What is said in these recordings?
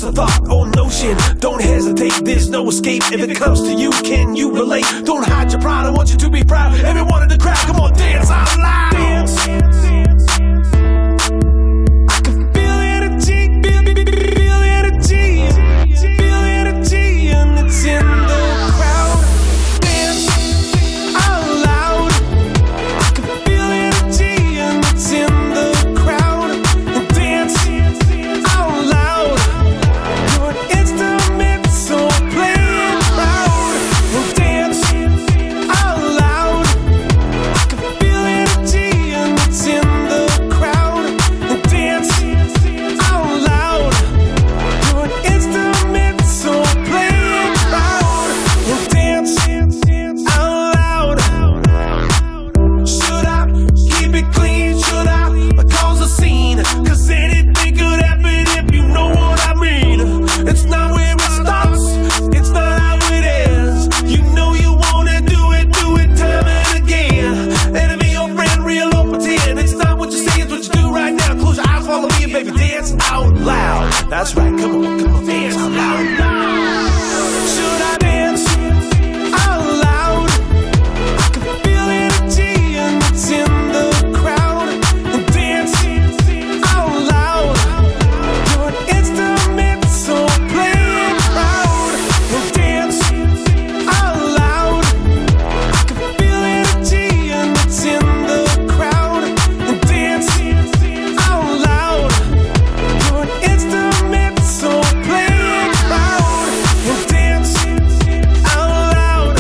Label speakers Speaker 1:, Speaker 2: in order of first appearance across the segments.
Speaker 1: just a thought or notion. Don't hesitate, there's no escape. If it comes to you, can you relate? Don't hide your pride, I want you to be proud. Everyone in the crowd, come on, dance out loud. Dance. I can feel energy, feel energy, feel energy, and it's in the crowd. Dance out loud. I can feel energy, and it's in the crowd. And dance out loud. You're an instrument, so play it proud. And dance out loud. I can feel energy, and it's in the crowd. And dance out loud. You're an instrument, so play it proud. And dance out loud. Should I keep it clean? Should I cause a scene? Cause anything could happen if you know what I mean. It's not where it starts, it's not how it ends. You know you wanna do it time and again. Let it be your friend, real or pretend. It's not what you say, it's what you do right now. Close your eyes, follow me, and baby, dance out loud. That's right, come on, dance out loud. Should I dance out loud? I can feel energy, and it's in the crowd. And dance out loud. You're an instrument, so play it proud. And dance out loud. I can feel energy, and it's in the crowd. And dance out loud. You're an instrument, so play it proud. And dance out loud.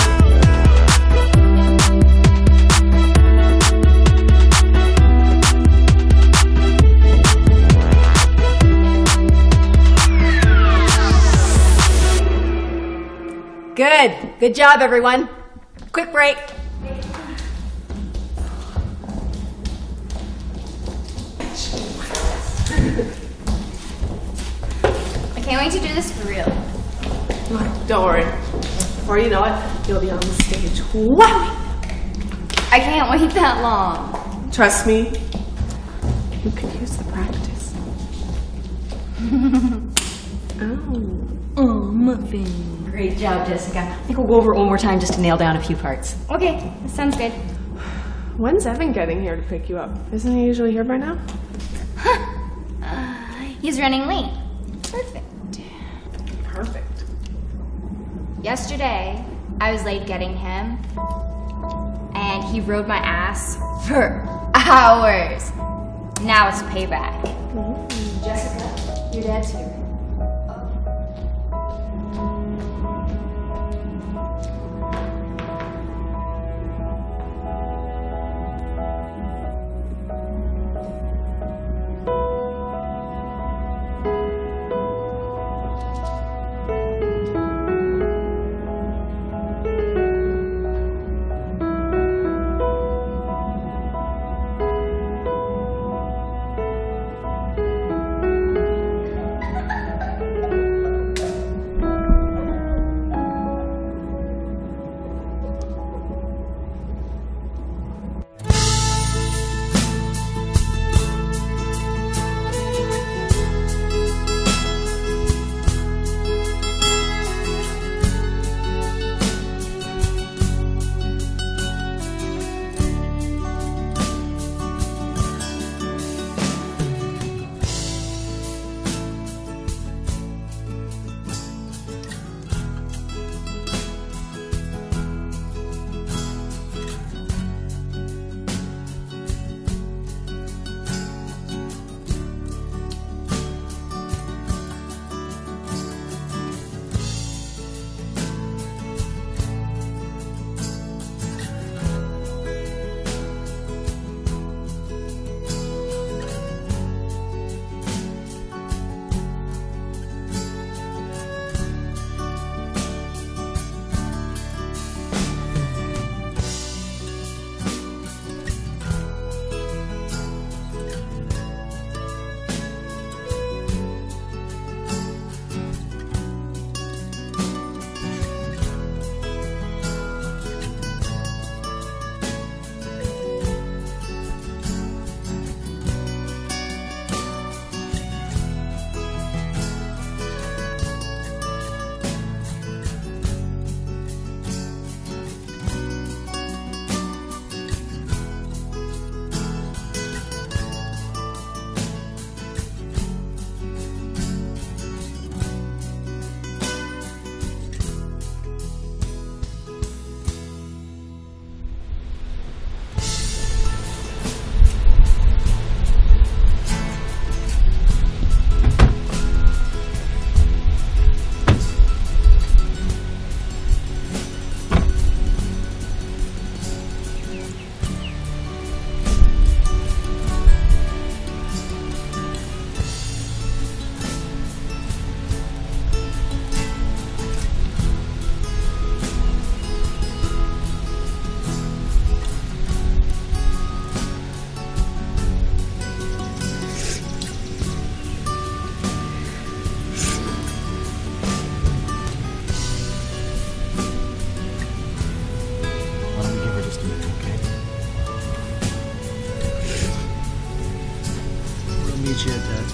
Speaker 2: Good job, everyone. Quick break.
Speaker 3: I can't wait to do this for real.
Speaker 4: Don't worry. Before you know it, you'll be on the stage. Wow!
Speaker 3: I can't wait that long.
Speaker 4: Trust me, you could use the practice.
Speaker 2: Muffin. Great job, Jessica. I think we'll go over it one more time just to nail down a few parts.
Speaker 3: Okay, that sounds good.
Speaker 4: When's Evan getting here to pick you up? Isn't he usually here by now?
Speaker 3: He's running late. Perfect.
Speaker 4: Perfect.
Speaker 3: Yesterday, I was late getting him, and he rode my ass for hours. Now it's payback.
Speaker 2: Jessica, your dad's here.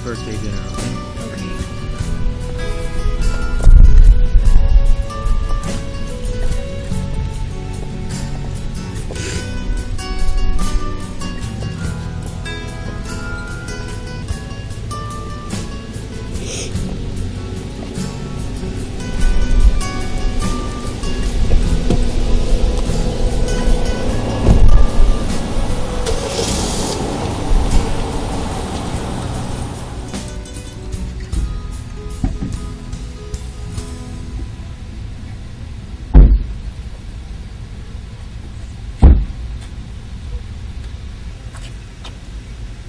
Speaker 5: birthday dinner, okay?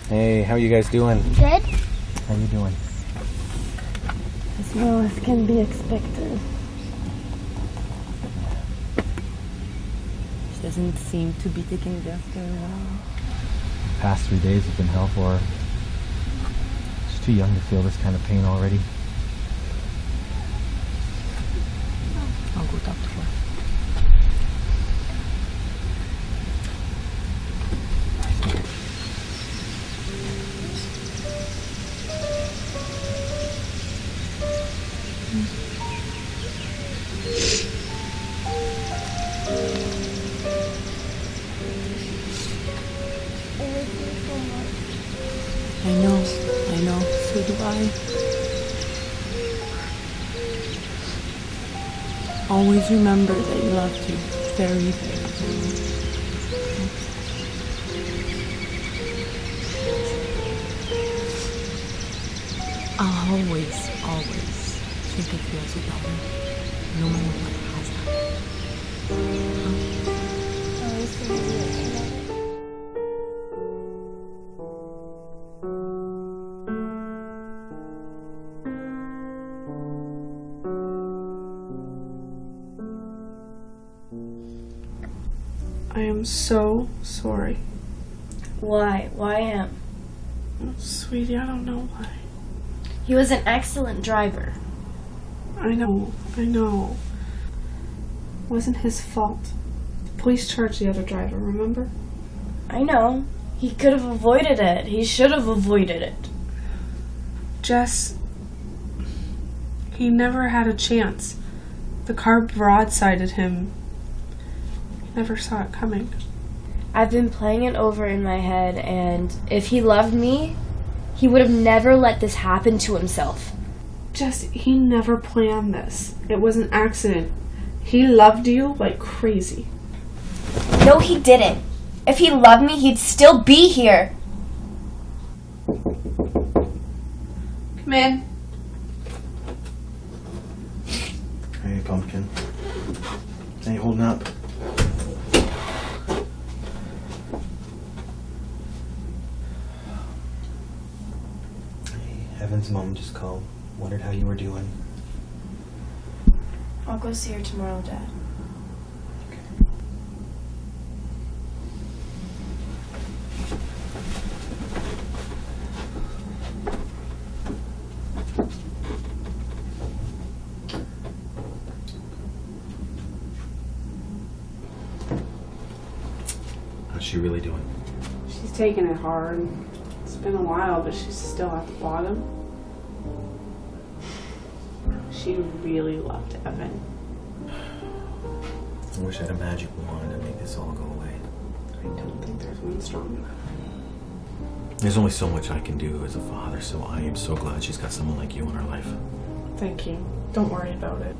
Speaker 6: Hey, how you guys doing?
Speaker 7: Good?
Speaker 6: How you doing?
Speaker 8: As well as can be expected. She doesn't seem to be taking it after
Speaker 6: Past 3 days have been hell for her. She's too young to feel this kind of pain already.
Speaker 8: I'll go talk to her. I know, so do I. Always remember that you loved you very, very much. I'll always think of you as a daughter, no matter what has happened.
Speaker 4: I am so sorry.
Speaker 7: Why? Why am?
Speaker 4: Oh, sweetie, I don't know why.
Speaker 7: He was an excellent driver.
Speaker 4: I know. It wasn't his fault. The police charged the other driver, remember?
Speaker 7: I know. He could have avoided it. He should have avoided it.
Speaker 4: Jess, he never had a chance. The car broadsided him. He never saw it coming.
Speaker 7: I've been playing it over in my head, and if he loved me, he would have never let this happen to himself.
Speaker 4: Jess, he never planned this. It was an accident. He loved you like crazy.
Speaker 7: No, he didn't. If he loved me, he'd still be here.
Speaker 4: Come in.
Speaker 5: Hey, Pumpkin. How you holding up? Evan's mom just called. Wondered how you were doing.
Speaker 7: I'll go see her tomorrow, Dad.
Speaker 5: How's she really doing?
Speaker 4: She's taking it hard. It's been a while, but she's still at the bottom. She really loved Evan.
Speaker 5: I wish I had a magic wand to make this all go away.
Speaker 4: I don't think there's one strong enough.
Speaker 5: There's only so much I can do as a father, so I am so glad she's got someone like you in her life.
Speaker 4: Thank you. Don't worry about it.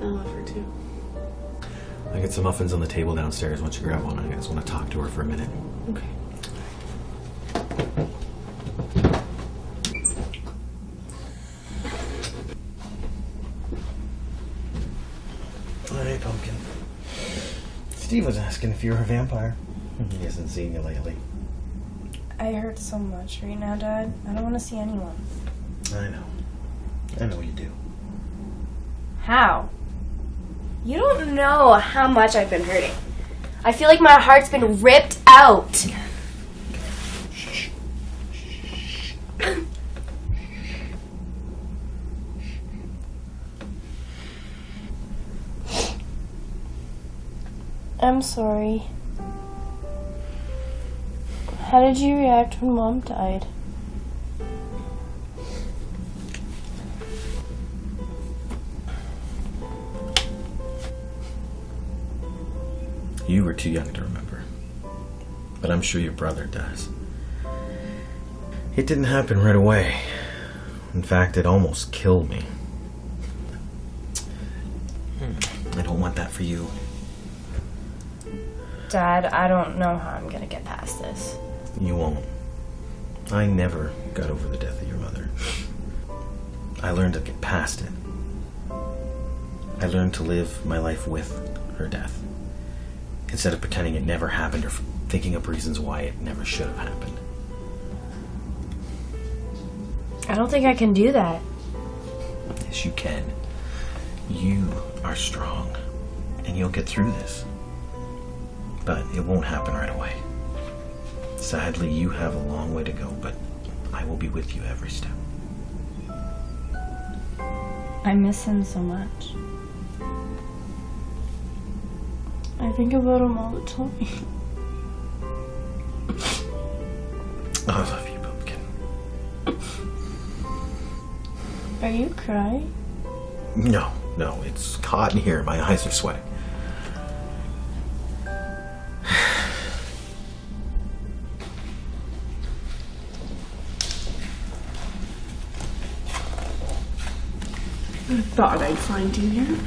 Speaker 4: I love her too.
Speaker 5: I got some muffins on the table downstairs. Why don't you grab one? I just want to talk to her for a minute.
Speaker 4: Okay.
Speaker 5: Hey, Pumpkin. Steve was asking if you're a vampire. He hasn't seen you lately.
Speaker 7: I hurt so much right now, Dad. I don't want to see anyone.
Speaker 5: I know. I know you do.
Speaker 7: How? You don't know how much I've been hurting. I feel like my heart's been ripped out. I'm sorry. How did you react when Mom died?
Speaker 5: You were too young to remember. But I'm sure your brother does. It didn't happen right away. In fact, it almost killed me. I don't want that for you.
Speaker 7: Dad, I don't know how I'm gonna get past this.
Speaker 5: You won't. I never got over the death of your mother. I learned to get past it. I learned to live my life with her death, instead of pretending it never happened or thinking up reasons why it never should have happened.
Speaker 7: I don't think I can do that.
Speaker 5: Yes, you can. You are strong, and you'll get through this. But it won't happen right away. Sadly, you have a long way to go, but I will be with you every step.
Speaker 7: I miss him so much. I think about him all the time.
Speaker 5: I love you, Pumpkin.
Speaker 7: Are you crying?
Speaker 5: No, it's hot in here. My eyes are sweating.
Speaker 4: I thought I'd find you here.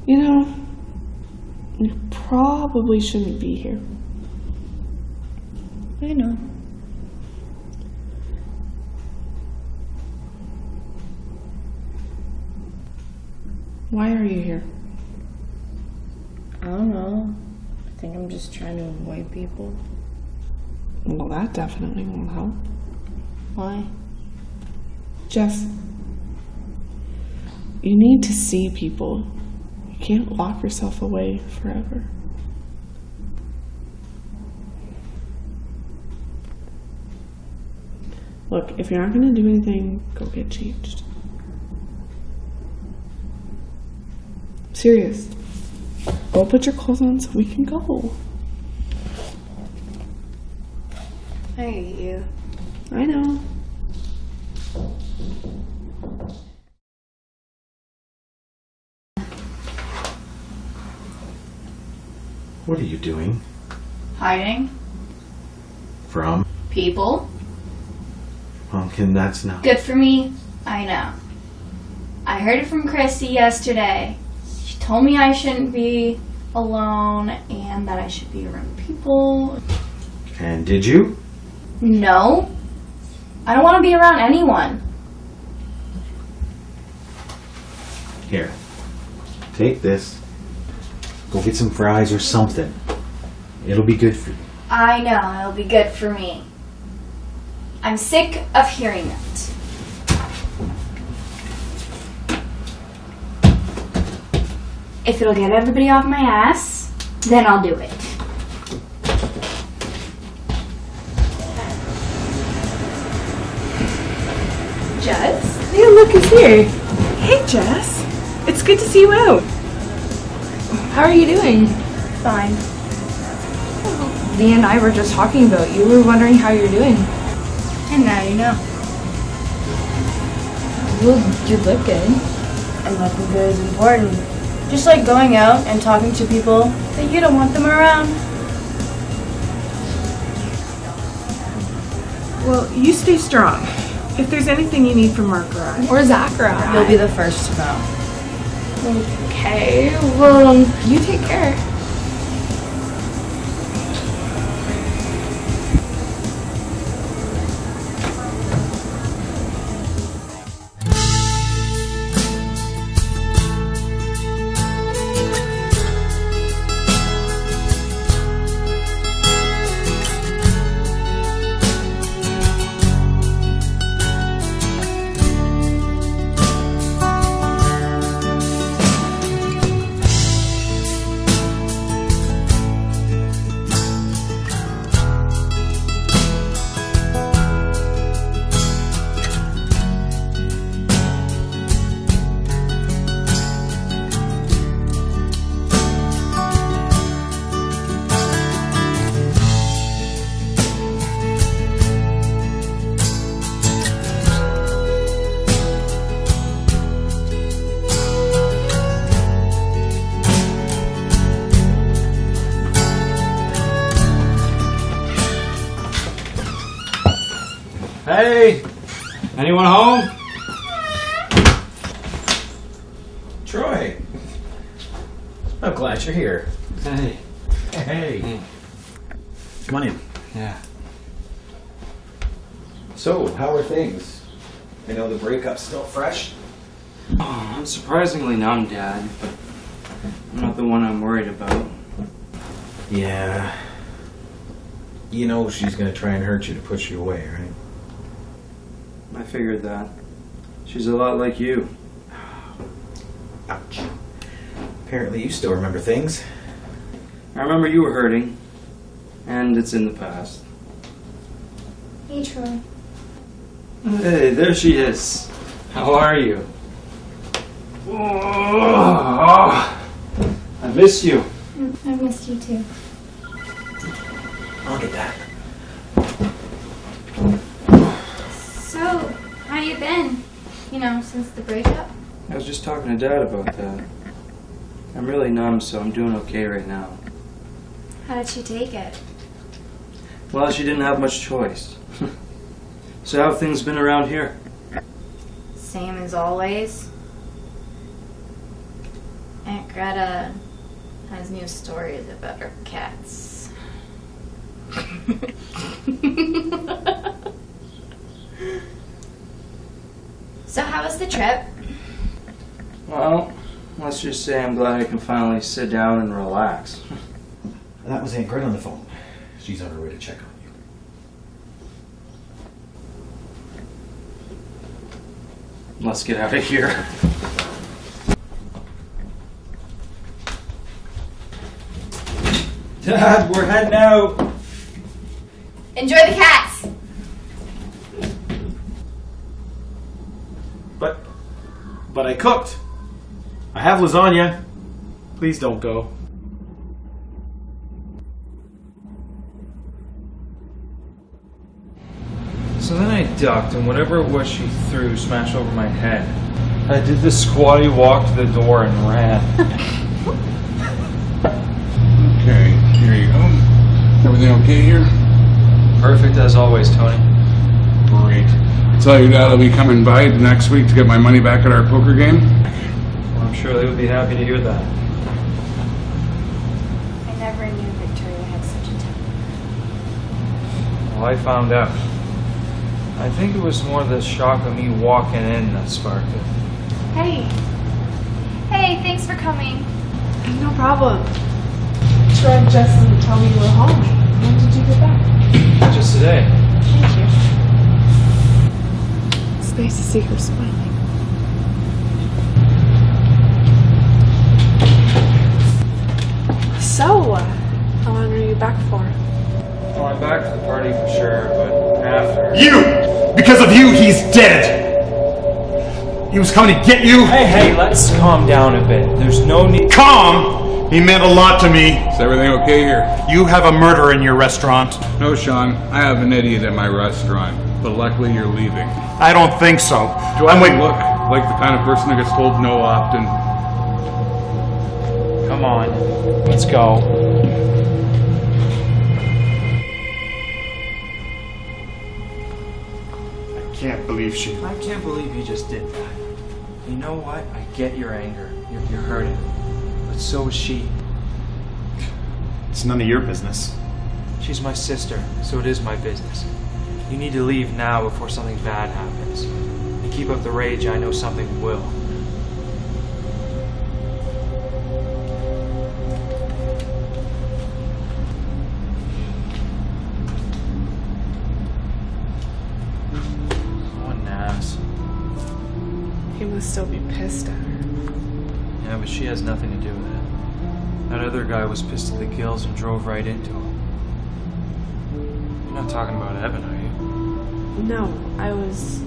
Speaker 4: You know, you probably shouldn't be here.
Speaker 7: I know.
Speaker 4: Why are you here?
Speaker 7: I don't know. I think I'm just trying to avoid people.
Speaker 4: Well, that definitely won't help.
Speaker 7: Why?
Speaker 4: Jess, you need to see people. You can't lock yourself away forever. Look, if you're not going to do anything, go get changed. Serious. Go put your clothes on so we can go.
Speaker 7: I hate you.
Speaker 4: I know.
Speaker 5: What are you doing?
Speaker 3: Hiding.
Speaker 5: From?
Speaker 3: People.
Speaker 5: Pumpkin, that's not...
Speaker 3: Good for me. I know. I heard it from Christy yesterday. She told me I shouldn't be alone and that I should be around people.
Speaker 5: And did you?
Speaker 3: No. I don't want to be around anyone.
Speaker 5: Here. Take this. Go get some fries or something. It'll be good for you.
Speaker 3: I know, it'll be good for me. I'm sick of hearing it. If it'll get everybody off my ass, then I'll do it.
Speaker 2: Jess?
Speaker 4: Hey, look, who's here. Hey, Jess. It's good to see you out. How are you doing?
Speaker 7: Fine.
Speaker 2: Lee and I were just talking about you. We were wondering how you're doing.
Speaker 7: And now you know.
Speaker 2: Well, you look good.
Speaker 7: And looking good is important. Just like going out and talking to people that you don't want them around.
Speaker 9: Well, you stay strong. If there's anything you need from Mark or I.
Speaker 2: Or Zach or I.
Speaker 7: You'll be the first to know.
Speaker 2: Okay, well, you take care.
Speaker 10: Hey! Anyone home?
Speaker 5: Troy! I'm glad you're here.
Speaker 10: Hey.
Speaker 5: Hey. Come on in.
Speaker 10: Yeah.
Speaker 5: So, how are things? I know the breakup's still fresh.
Speaker 10: Oh, I'm surprisingly numb, Dad, but I'm not the one I'm worried about.
Speaker 5: Yeah. You know she's gonna try and hurt you to push you away, right?
Speaker 10: I figured that. She's a lot like you.
Speaker 5: Ouch. Apparently you still remember things.
Speaker 10: I remember you were hurting, and it's in the past.
Speaker 3: Hey, Troy.
Speaker 10: Hey, there she is. How are you? Oh, I miss you.
Speaker 3: I missed you too.
Speaker 5: I'll get that.
Speaker 3: So, how you been? You know, since the breakup?
Speaker 10: I was just talking to Dad about that. I'm really numb, so I'm doing okay right now.
Speaker 3: How did she take it?
Speaker 10: Well, she didn't have much choice. So how have things been around here?
Speaker 3: Same as always. Aunt Greta has new stories about her cats. So how was the trip?
Speaker 10: Well, let's just say I'm glad I can finally sit down and relax.
Speaker 5: That was Aunt Greta on the phone. She's on her way to check on you.
Speaker 10: Let's get out of here. Dad, we're heading out.
Speaker 3: Enjoy the cats!
Speaker 5: But I cooked. I have lasagna. Please don't go.
Speaker 11: So then I ducked, and whatever it was she threw smashed over my head. I did the squatty walk to the door and ran.
Speaker 12: Okay, here you go. Everything okay here?
Speaker 11: Perfect as always, Tony.
Speaker 12: Great. Tell your dad I'll be coming by next week to get my money back at our poker game.
Speaker 11: Well, I'm sure they would be happy to hear that.
Speaker 3: I never knew Victoria had such a temper.
Speaker 11: Well, I found out. I think it was more the shock of me walking in that sparked it.
Speaker 3: Hey. Hey, thanks for coming.
Speaker 4: No problem. Troy just didn't tell me you were home. When did you get back?
Speaker 11: Just today.
Speaker 4: Thank you. It's nice to see her smiling. So, how long are you back for?
Speaker 11: Well, I'm back for the party for sure, but after...
Speaker 13: You! Because of you, he's dead! He was coming to get you!
Speaker 11: Hey, let's calm down a bit. There's no need...
Speaker 13: Calm! He meant a lot to me.
Speaker 12: Is everything okay here?
Speaker 13: You have a murderer in your restaurant.
Speaker 12: No, Sean. I have an idiot at my restaurant. But luckily you're leaving.
Speaker 13: I don't think so.
Speaker 12: Do I look like the kind of person that gets told no often?
Speaker 11: Come on. Let's go.
Speaker 13: I can't believe she...
Speaker 11: I can't believe you just did that. You know what? I get your anger. You're hurting. But so is she.
Speaker 13: It's none of your business.
Speaker 11: She's my sister, so it is my business. You need to leave now before something bad happens. You keep up the rage, I know something will. What an ass.
Speaker 4: He must still be pissed at her.
Speaker 11: Yeah, but she has nothing to do with it. That other guy was pissed to the gills and drove right into him. You're not talking about Evan, are you?
Speaker 4: No, I was...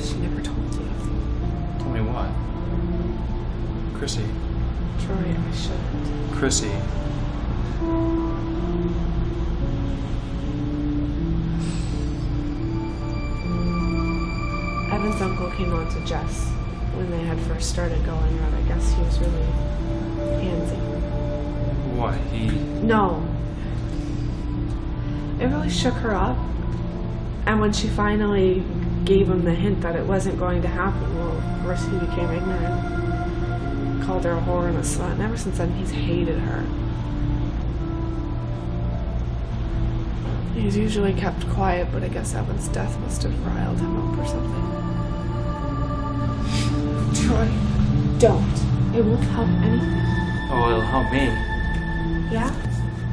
Speaker 4: She never told you.
Speaker 11: Tell me what? Chrissy.
Speaker 4: Troy, I shouldn't.
Speaker 11: Chrissy.
Speaker 4: Evan's uncle came on to Jess when they had first started going out. I guess he was really handsy.
Speaker 11: What, he...
Speaker 4: No. It really shook her up. And when she finally gave him the hint that it wasn't going to happen, well, of course he became ignorant. Called her a whore and a slut. And ever since then, he's hated her. He's usually kept quiet, but I guess Evan's death must have riled him up or something. Troy, don't. It won't help anything.
Speaker 11: Oh, it'll help me.
Speaker 4: Yeah?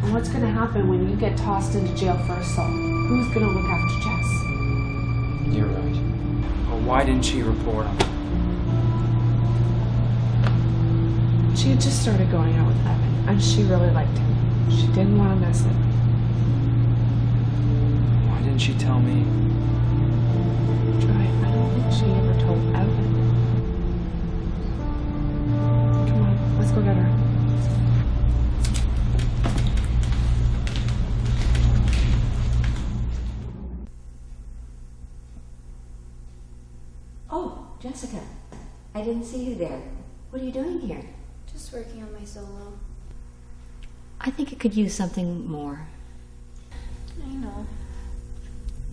Speaker 4: And what's gonna happen when you get tossed into jail for assault? Who's gonna look after Jess?
Speaker 11: You're right. But why didn't she report him?
Speaker 4: She had just started going out with Evan, and she really liked him. She didn't want to miss it.
Speaker 11: Why didn't she tell me?
Speaker 4: Troy, I don't think she ever told Evan. Come on, let's go get her.
Speaker 2: Oh, Jessica. I didn't see you there. What are you doing here?
Speaker 3: Just working on my solo.
Speaker 2: I think it could use something more.
Speaker 3: I know.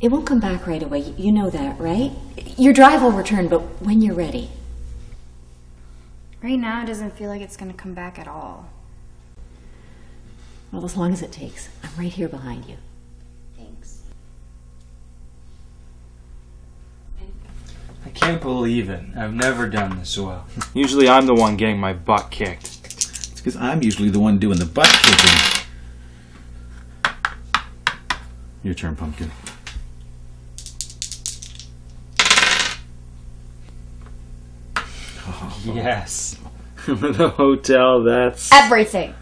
Speaker 2: It won't come back right away. You know that, right? Your drive will return, but when you're ready.
Speaker 3: Right now, it doesn't feel like it's gonna come back at all.
Speaker 2: Well, as long as it takes. I'm right here behind you.
Speaker 3: Thanks.
Speaker 11: I can't believe it. I've never done this well. Usually I'm the one getting my butt kicked.
Speaker 5: It's because I'm usually the one doing the butt kicking. Your turn, Pumpkin.
Speaker 11: Yes. The hotel, that's...
Speaker 7: Everything.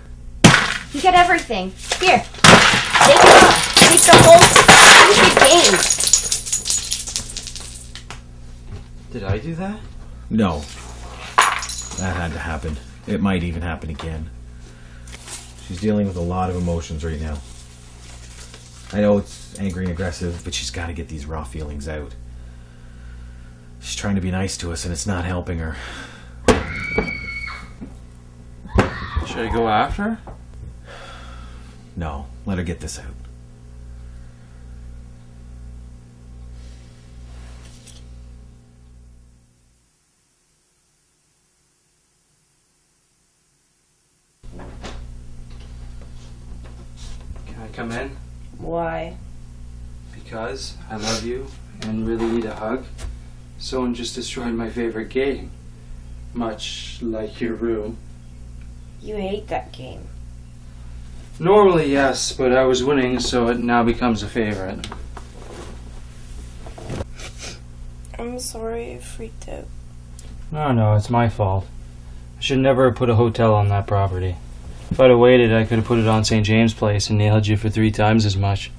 Speaker 7: You get everything. Here. Take it all. Take the whole stupid game.
Speaker 11: Did I do that?
Speaker 5: No. That had to happen. It might even happen again. She's dealing with a lot of emotions right now. I know it's angry and aggressive, but she's got to get these raw feelings out. She's trying to be nice to us, and it's not helping her.
Speaker 11: Should I go after her?
Speaker 5: No, let her get this out.
Speaker 11: Can I come in?
Speaker 7: Why?
Speaker 11: Because I love you and really need a hug. Someone just destroyed my favorite game. Much like your room.
Speaker 7: You hate that game.
Speaker 11: Normally, yes, but I was winning, so it now becomes a favorite.
Speaker 7: I'm sorry I freaked out.
Speaker 11: No, it's my fault. I should never have put a hotel on that property. If I'd have waited, I could have put it on St. James Place and nailed you for 3 times as much.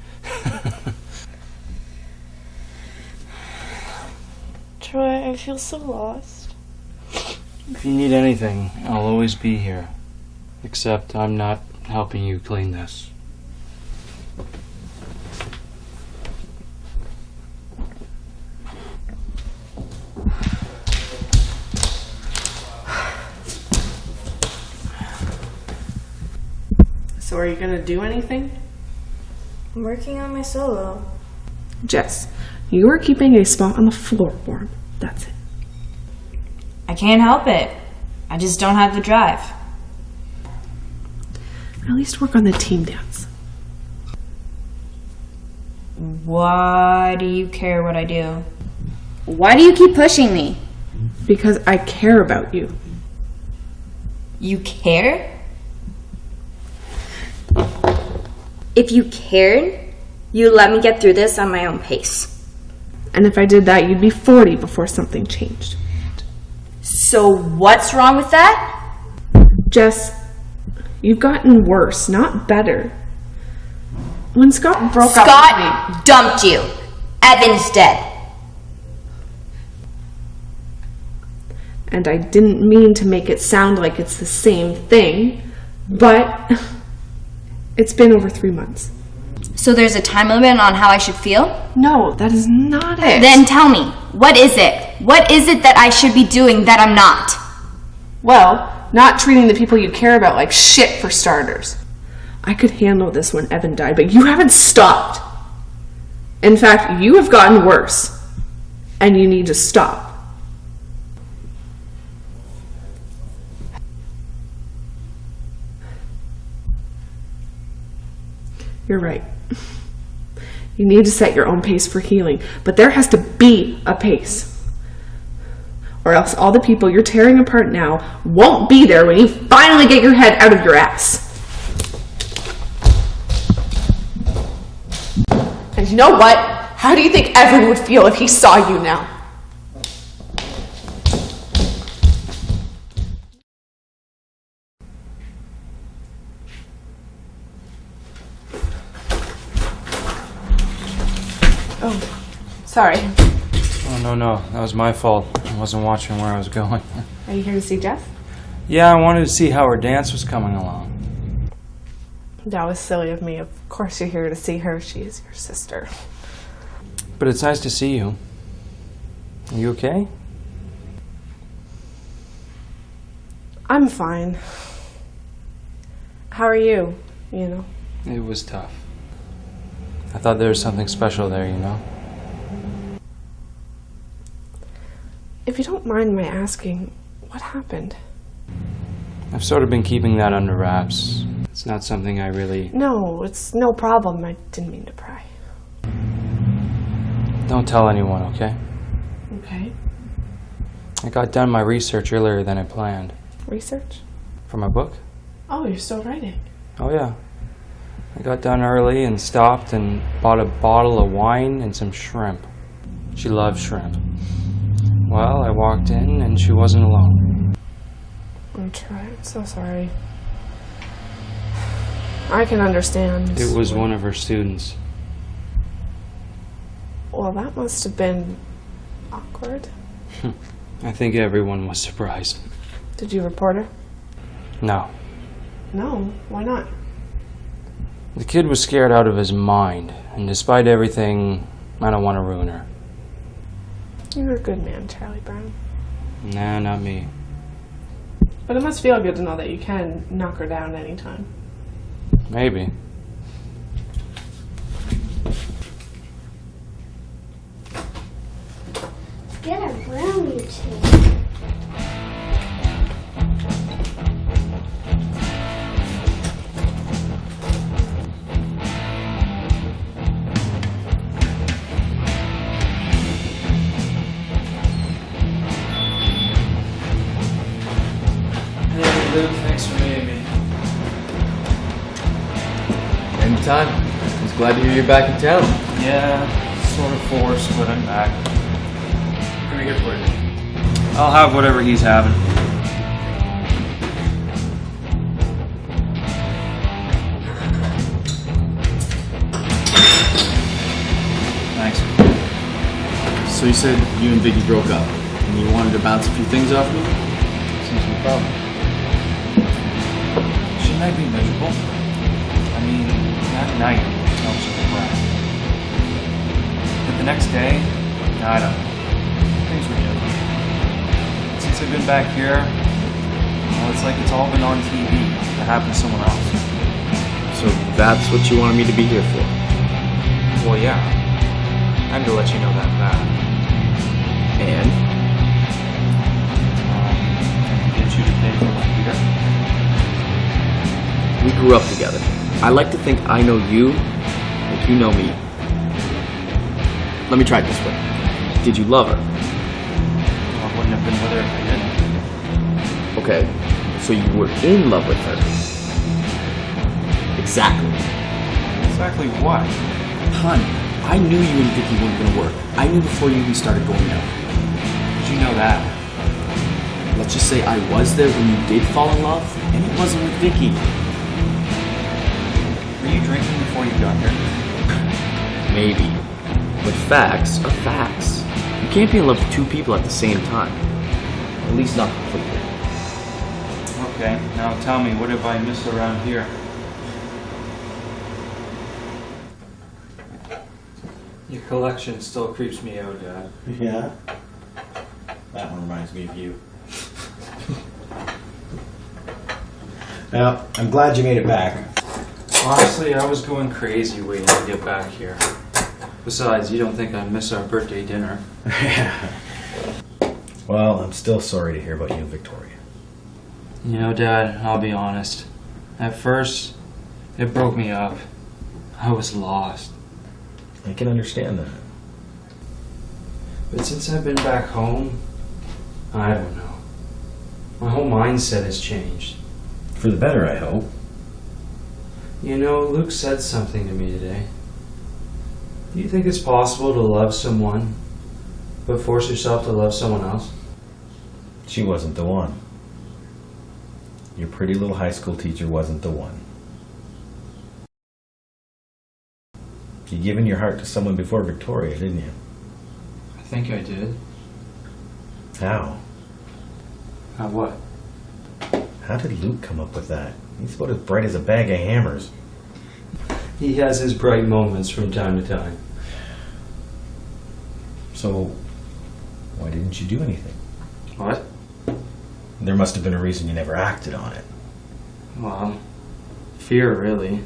Speaker 7: Troy, I feel so lost.
Speaker 11: If you need anything, I'll always be here. Except I'm not helping you clean this.
Speaker 4: So are you going to do anything?
Speaker 7: I'm working on my solo.
Speaker 4: Jess, you are keeping a spot on the floor warm. That's it.
Speaker 3: I can't help it. I just don't have the drive.
Speaker 4: At least work on the team dance.
Speaker 3: Why do you care what I do? Why do you keep pushing me?
Speaker 4: Because I care about you.
Speaker 3: You care?
Speaker 7: If you cared, you'd let me get through this on my own pace.
Speaker 4: And if I did that, you'd be 40 before something changed.
Speaker 3: So what's wrong with that?
Speaker 4: Jess, you've gotten worse, not better. When Scott broke up with me...
Speaker 7: Scott dumped you. Evan's dead.
Speaker 4: And I didn't mean to make it sound like it's the same thing, but it's been over 3 months.
Speaker 3: So there's a time limit on how I should feel?
Speaker 4: No, that is not it.
Speaker 3: Then tell me, what is it? What is it that I should be doing that I'm not?
Speaker 4: Well, not treating the people you care about like shit for starters. I could handle this when Evan died, but you haven't stopped. In fact, you have gotten worse, and you need to stop. You're right. You need to set your own pace for healing, but there has to be a pace. Or else all the people you're tearing apart now won't be there when you finally get your head out of your ass. And you know what? How do you think Evan would feel if he saw you now? Oh, sorry.
Speaker 11: Oh, no, that was my fault. I wasn't watching where I was going.
Speaker 4: Are you here to see Jess?
Speaker 11: Yeah, I wanted to see how her dance was coming along.
Speaker 4: That was silly of me. Of course you're here to see her. She is your sister.
Speaker 11: But it's nice to see you. Are you okay?
Speaker 4: I'm fine. How are you? You know?
Speaker 11: It was tough. I thought there was something special there, you know?
Speaker 4: If you don't mind my asking, what happened?
Speaker 11: I've sort of been keeping that under wraps. It's not something I really...
Speaker 4: No, it's no problem. I didn't mean to pry.
Speaker 11: Don't tell anyone, okay?
Speaker 4: Okay.
Speaker 11: I got done my research earlier than I planned.
Speaker 4: Research?
Speaker 11: For my book?
Speaker 4: Oh, you're still writing.
Speaker 11: Oh, yeah. I got done early and stopped and bought a bottle of wine and some shrimp. She loves shrimp. Well, I walked in and she wasn't alone.
Speaker 4: I'm so sorry. I can understand.
Speaker 11: It was one of her students.
Speaker 4: Well, that must have been awkward.
Speaker 11: I think everyone was surprised.
Speaker 4: Did you report her?
Speaker 11: No.
Speaker 4: No, why not?
Speaker 11: The kid was scared out of his mind, and despite everything, I don't want to ruin her.
Speaker 4: You're a good man, Charlie Brown.
Speaker 11: Nah, not me.
Speaker 4: But it must feel good to know that you can knock her down anytime.
Speaker 11: Maybe.
Speaker 14: Get a brown, you two.
Speaker 11: Hey, Luke, thanks for meeting me.
Speaker 15: Anytime. I was glad to hear you're back in town.
Speaker 11: Yeah, sort of forced, but I'm back. What can I get for you? I'll have whatever he's having. Thanks.
Speaker 15: So you said you and Vicky broke up, and you wanted to bounce a few things off me? Seems no problem.
Speaker 11: She might be miserable. I mean, that night helps her breath. But the next day, I don't know. Things were different. Since I've been back here, well, it's like it's all been on TV. It happened to someone else.
Speaker 15: So that's what you wanted me to be here for?
Speaker 11: Well, yeah. I'm to let you know that fact.
Speaker 15: And?
Speaker 11: Get you to pay for my beer.
Speaker 15: We grew up together. I like to think I know you like you know me. Let me try it this way. Did you love her?
Speaker 11: Well, I wouldn't have been with her if I didn't.
Speaker 15: Okay, so you were in love with her. Exactly.
Speaker 11: Exactly what?
Speaker 15: Hun, I knew you and Vicky weren't gonna work. I knew before you even started going out.
Speaker 11: Did you know that?
Speaker 15: Let's just say I was there when you did fall in love, and it wasn't with Vicky.
Speaker 11: Were you drinking before you got here?
Speaker 15: Maybe. But facts are facts. You can't be in love with two people at the same time. At least not completely.
Speaker 11: Okay, now tell me, what have I missed around here? Your collection still creeps me out, Dad.
Speaker 5: Yeah? That one reminds me of you. Well, I'm glad you made it back.
Speaker 11: Honestly, I was going crazy waiting to get back here.
Speaker 10: Besides, you don't think I miss our birthday dinner.
Speaker 5: Well, I'm still sorry to hear about you and Victoria.
Speaker 10: You know, Dad, I'll be honest. At first, it broke me up. I was lost.
Speaker 5: I can understand that.
Speaker 10: But since I've been back home, I don't know. My whole mindset has changed.
Speaker 5: For the better, I hope.
Speaker 10: You know, Luke said something to me today. Do you think it's possible to love someone, but force yourself to love someone else?
Speaker 5: She wasn't the one. Your pretty little high school teacher wasn't the one. You given your heart to someone before Victoria, didn't you?
Speaker 10: I think I did.
Speaker 5: How?
Speaker 10: How what?
Speaker 5: How did Luke come up with that? He's about as bright as a bag of hammers.
Speaker 10: He has his bright moments from time to time.
Speaker 5: So, why didn't you do anything?
Speaker 10: What?
Speaker 5: There must have been a reason you never acted on it.
Speaker 10: Well, fear, really.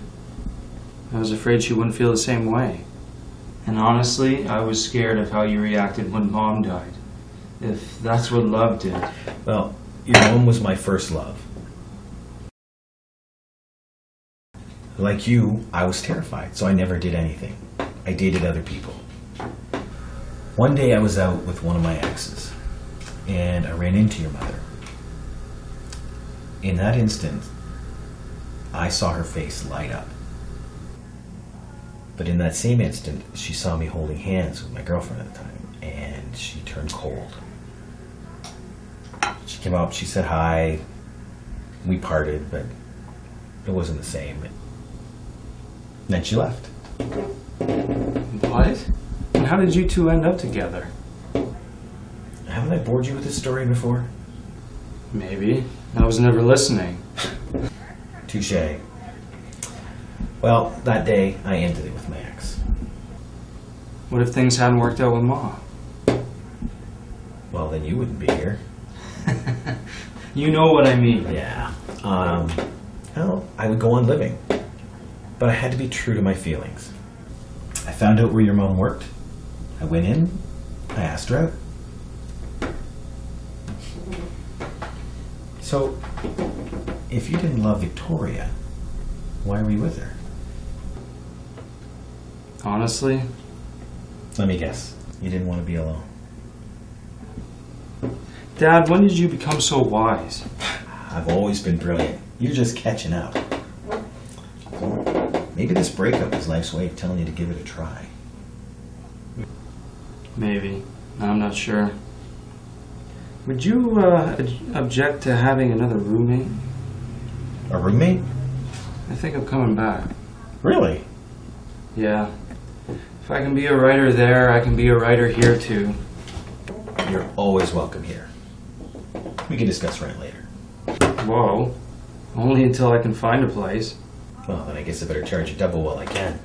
Speaker 10: I was afraid she wouldn't feel the same way. And honestly, I was scared of how you reacted when Mom died. If that's what love did.
Speaker 5: Well, your mom was my first love. Like you, I was terrified, so I never did anything. I dated other people. One day I was out with one of my exes, and I ran into your mother. In that instant, I saw her face light up. But in that same instant, she saw me holding hands with my girlfriend at the time, and she turned cold. She came up, she said hi, we parted, but it wasn't the same. And then she left.
Speaker 10: What? And how did you two end up together?
Speaker 5: Haven't I bored you with this story before?
Speaker 10: Maybe. I was never listening.
Speaker 5: Touché. Well, that day, I ended it with my ex.
Speaker 10: What if things hadn't worked out with Mom?
Speaker 5: Well, then you wouldn't be here.
Speaker 10: You know what I mean.
Speaker 5: Yeah. Well, I would go on living. But I had to be true to my feelings. I found out where your mom worked. I went in. I asked her out. So, if you didn't love Victoria, why were you with her?
Speaker 10: Honestly?
Speaker 5: Let me guess. You didn't want to be alone.
Speaker 10: Dad, when did you become so wise?
Speaker 5: I've always been brilliant. You're just catching up. Maybe this breakup is life's way of telling you to give it a try.
Speaker 10: Maybe. I'm not sure. Would you object to having another roommate?
Speaker 5: A roommate?
Speaker 10: I think I'm coming back.
Speaker 5: Really?
Speaker 10: Yeah. If I can be a writer there, I can be a writer here too.
Speaker 5: You're always welcome here. We can discuss rent later.
Speaker 10: Whoa. Only until I can find a place.
Speaker 5: Well, then I guess I better charge you double while I can.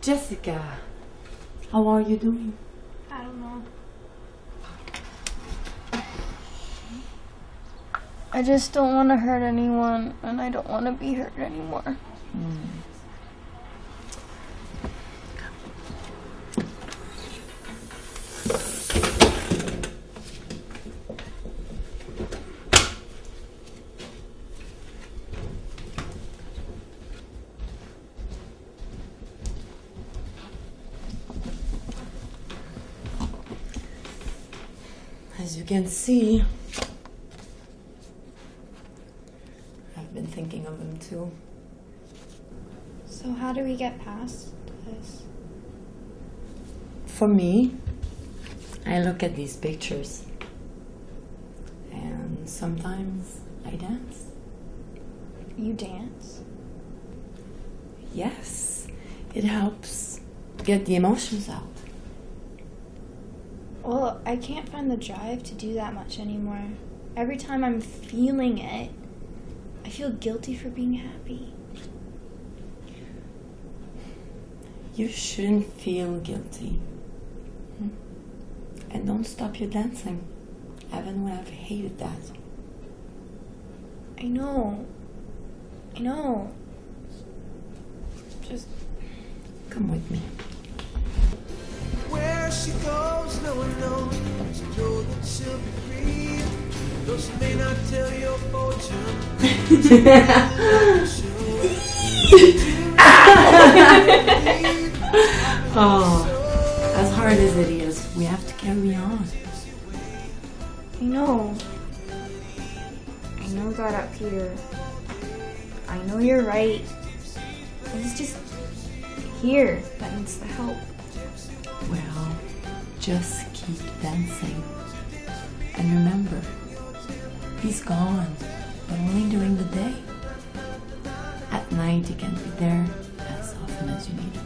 Speaker 8: Jessica, how are you doing?
Speaker 3: I don't know. I just don't want to hurt anyone, and I don't want to be hurt anymore.
Speaker 8: As you can see, I've been thinking of him too.
Speaker 3: So how do we get past this?
Speaker 8: For me, I look at these pictures and sometimes I dance.
Speaker 3: You dance?
Speaker 8: Yes, it helps get the emotions out.
Speaker 3: Well, I can't find the drive to do that much anymore. Every time I'm feeling it, I feel guilty for being happy.
Speaker 8: You shouldn't feel guilty.
Speaker 16: And don't stop your dancing, even when I've hated that.
Speaker 7: I know. Just
Speaker 16: come with me.
Speaker 1: Where she goes, no one knows. She knows that she'll be free. Though she may not tell your fortune.
Speaker 16: Oh, as hard as it is, we have to carry on.
Speaker 7: I know God up here. I know you're right. He's just here that needs the help.
Speaker 16: Well, just keep dancing. And remember, he's gone, but only during the day. At night, he can be there as often as you need him.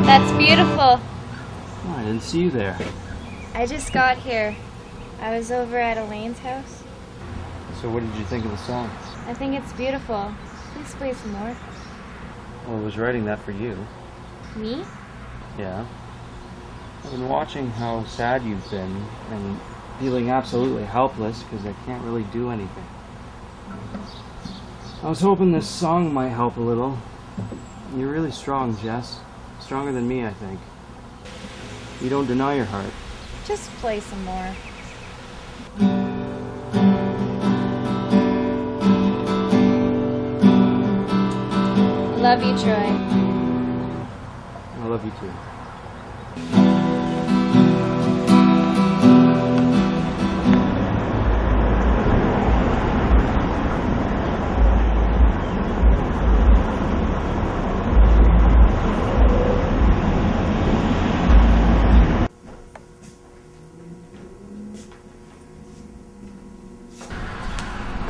Speaker 7: That's beautiful.
Speaker 10: Oh, I didn't see you there.
Speaker 7: I just got here. I was over at Elaine's house.
Speaker 10: So what did you think of the song?
Speaker 7: I think it's beautiful. Please play some more.
Speaker 10: Well, I was writing that for you.
Speaker 7: Me?
Speaker 10: Yeah. I've been watching how sad you've been and feeling absolutely helpless because I can't really do anything. I was hoping this song might help a little. You're really strong, Jess. Stronger than me, I think. You don't deny your heart.
Speaker 7: Just play some more. Love you, Troy.
Speaker 10: I love you too.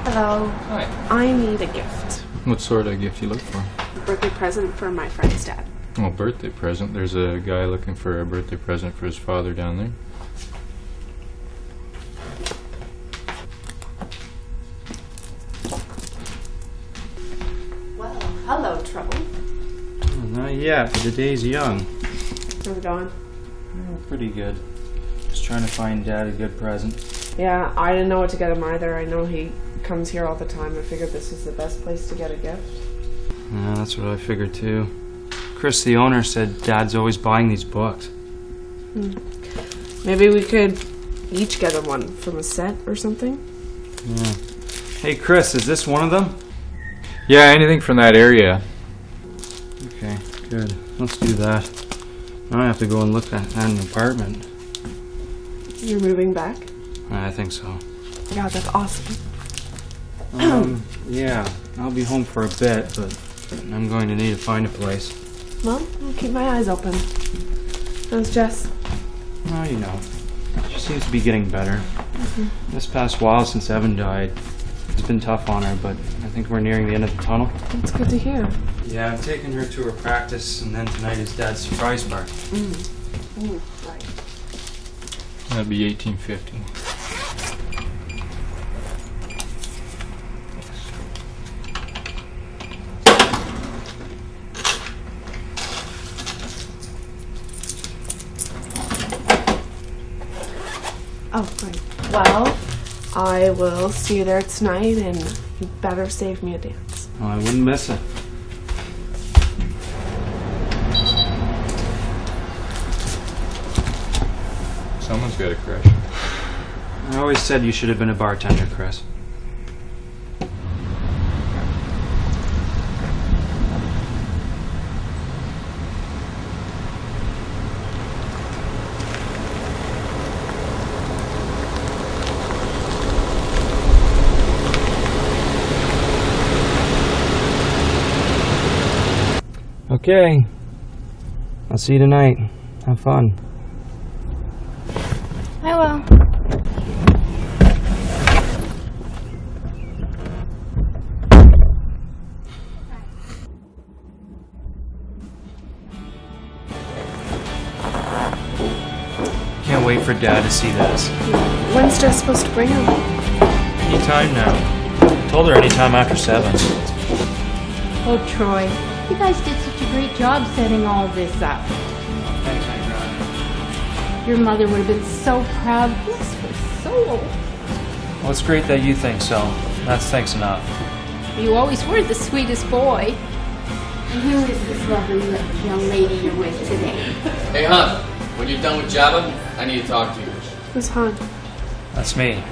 Speaker 9: Hello.
Speaker 4: Hi. I need a gift.
Speaker 17: What sort of gift you look for?
Speaker 4: Birthday present for my friend's dad.
Speaker 17: Oh, birthday present. There's a guy looking for a birthday present for his father down there.
Speaker 4: Well, hello, Trouble.
Speaker 10: Oh, not yet, but the day's young.
Speaker 4: How's it going?
Speaker 10: Oh, pretty good. Just trying to find Dad a good present.
Speaker 4: Yeah, I didn't know what to get him either. I know he comes here all the time. I figured this is the best place to get a gift.
Speaker 10: Yeah, that's what I figured too. Chris, the owner, said Dad's always buying these books.
Speaker 4: Maybe we could each get him one from a set or something?
Speaker 10: Yeah. Hey, Chris, is this one of them?
Speaker 17: Yeah, anything from that area.
Speaker 10: Okay, good. Let's do that. Now I have to go and look at an apartment.
Speaker 4: You're moving back?
Speaker 10: I think so.
Speaker 4: God, that's awesome.
Speaker 10: Yeah, I'll be home for a bit, but I'm going to need to find a place.
Speaker 4: Well, I'll keep my eyes open. How's Jess?
Speaker 10: Oh, you know, she seems to be getting better. This past while since Evan died, it's been tough on her, but I think we're nearing the end of the tunnel.
Speaker 4: That's good to hear.
Speaker 10: Yeah, I'm taking her to her practice, and then tonight is Dad's surprise party.
Speaker 4: Right.
Speaker 17: That'd be 1850.
Speaker 4: Oh, right. Well, I will see you there tonight, and you better save me a dance.
Speaker 10: Well, I wouldn't miss it.
Speaker 17: Someone's got a crush.
Speaker 10: I always said you should have been a bartender, Chris. Okay. I'll see you tonight. Have fun.
Speaker 3: I will.
Speaker 11: Can't wait for Dad to see this.
Speaker 4: When's Jess supposed to bring him?
Speaker 11: Anytime now. Told her anytime after 7.
Speaker 18: Oh, Troy, you guys did such a great job setting all this up.
Speaker 11: Thanks, Aunt Rod.
Speaker 18: Your mother would have been so proud. This was so old.
Speaker 11: Well, it's great that you think so. That's thanks enough.
Speaker 18: You always were the sweetest boy. And who is this lovely young lady you're with today?
Speaker 15: Hey, hon. When you're done with Jabba, I need to talk to you.
Speaker 4: Who's Han?
Speaker 11: That's me.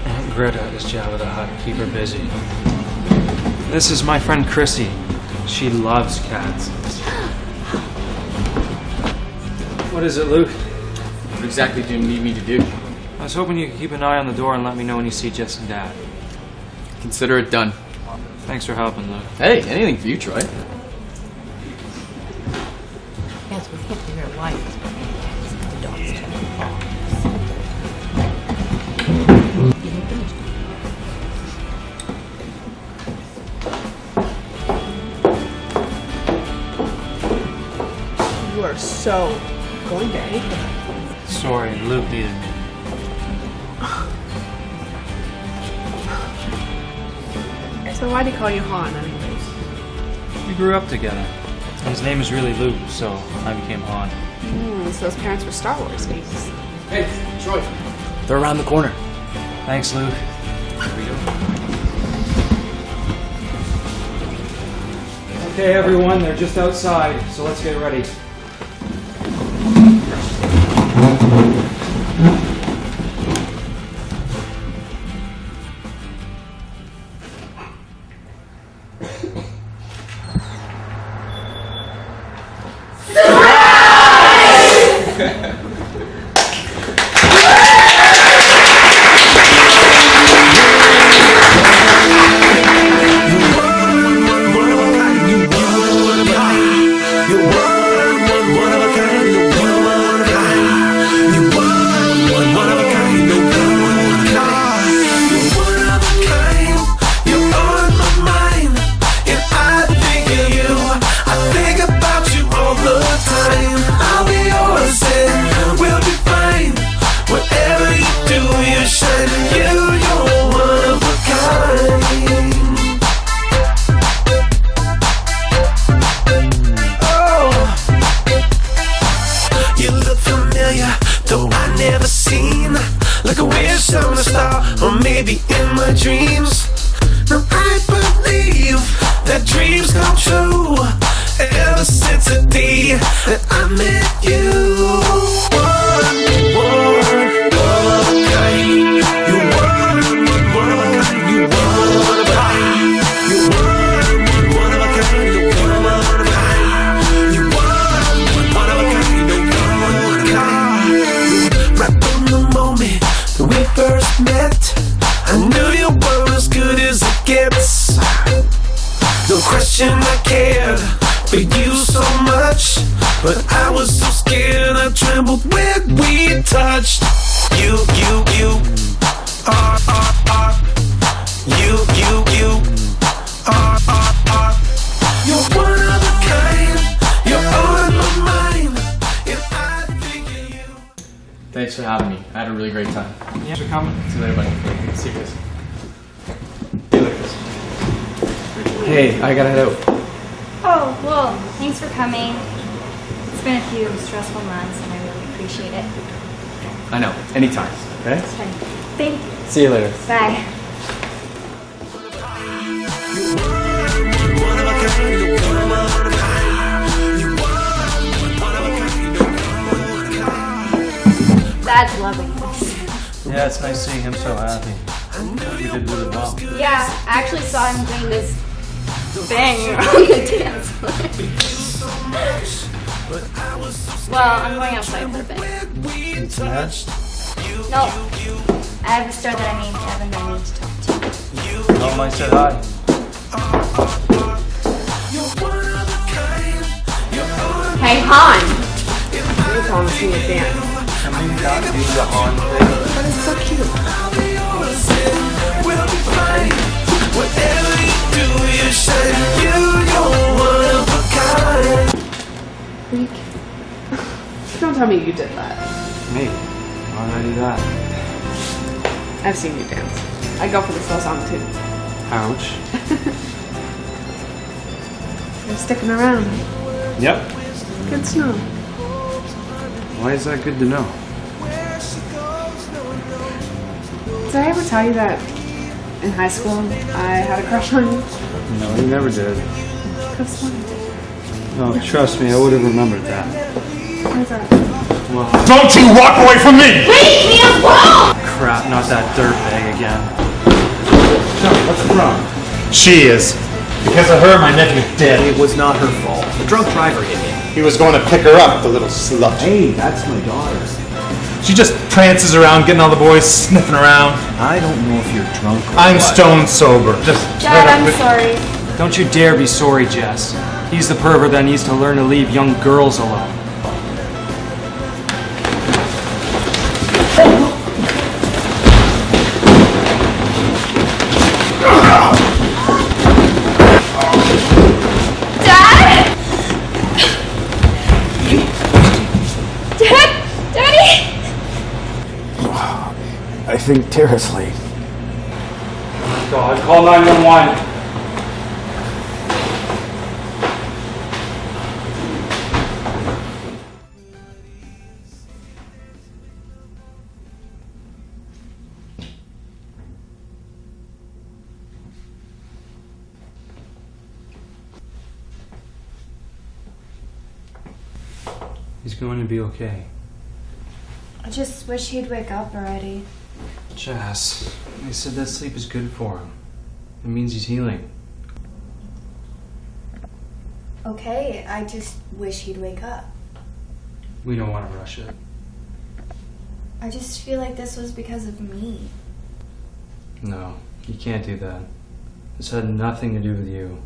Speaker 11: Aunt Greta is Jabba the Hutt. Keep her busy. This is my friend Chrissy. She loves cats. What is it, Luke?
Speaker 15: What exactly do you need me to do?
Speaker 11: I was hoping you could keep an eye on the door and let me know when you see Jess and Dad.
Speaker 15: Consider it done.
Speaker 11: Thanks for helping, Luke.
Speaker 15: Hey, anything for you, Troy.
Speaker 8: Yes, we have to hear it light. The dog's
Speaker 4: You are so going to hate them.
Speaker 11: Sorry, Luke needed me.
Speaker 4: So why'd he call you Han anyways?
Speaker 11: We grew up together. His name is really Luke, so I became Han.
Speaker 4: So his parents were Star Wars fans.
Speaker 15: Hey, Troy. They're around the corner.
Speaker 11: Thanks, Luke. Here we go. Okay, everyone, they're just outside, so let's get ready.
Speaker 15: Thanks for having me. I had a really great time.
Speaker 11: Thanks for coming.
Speaker 15: See you later, buddy. See you guys.
Speaker 11: See you later, Chris.
Speaker 10: Hey, I gotta head out.
Speaker 3: Oh, well, thanks for coming. It's been a few stressful months and I really appreciate it.
Speaker 15: I know. Anytime. Okay?
Speaker 3: Thank you.
Speaker 15: See you later.
Speaker 3: Bye. Dad's loving this.
Speaker 11: Yeah, it's nice seeing him so happy. We did really well.
Speaker 3: Yeah, I actually saw him doing this thing on the dance floor. Well, I'm going outside for a bit.
Speaker 11: Need some lunch?
Speaker 3: No, I have a store that I named Evan that I need to talk to.
Speaker 11: Tell him I said hi.
Speaker 1: You're one of a kind.
Speaker 4: Hey, Han! You're telling us to dance.
Speaker 11: Can we not do the Han thing?
Speaker 4: But it's so cute.
Speaker 1: We'll be fine. Whatever you do, you shine. You're one of a kind.
Speaker 4: Freak. Don't tell me you did that.
Speaker 10: Me? Why did I do that?
Speaker 4: I've seen you dance. I go for the slow song too.
Speaker 10: Ouch.
Speaker 4: You're sticking around.
Speaker 10: Yep.
Speaker 4: Good to know.
Speaker 10: Why is that good to know?
Speaker 4: Did I ever tell you that in high school I had a crush on you?
Speaker 10: No, you never did.
Speaker 4: That's funny.
Speaker 10: No, trust me, I would have remembered that.
Speaker 4: Where's that?
Speaker 10: Well,
Speaker 13: Don't you walk away from me!
Speaker 18: Leave me alone!
Speaker 10: crap, not that dirtbag again.
Speaker 13: What's wrong? She is. Because of her, my nephew's dead.
Speaker 5: It was not her fault. The drunk driver hit me.
Speaker 13: He was going to pick her up, the little slut.
Speaker 5: Hey, that's my daughter.
Speaker 13: She just prances around, getting all the boys sniffing around.
Speaker 5: I don't know if you're drunk or
Speaker 13: I'm
Speaker 5: what.
Speaker 13: stone sober. Just
Speaker 7: Dad, I'm sorry.
Speaker 10: Don't you dare be sorry, Jess. He's the pervert that needs to learn to leave young girls alone.
Speaker 5: I think Tara's late.
Speaker 10: God, call 911. He's going to be okay.
Speaker 3: I just wish he'd wake up already.
Speaker 10: Jess, they said that sleep is good for him. It means he's healing.
Speaker 3: Okay, I just wish he'd wake up.
Speaker 10: We don't want to rush it.
Speaker 3: I just feel like this was because of me.
Speaker 10: No, you can't do that. This had nothing to do with you.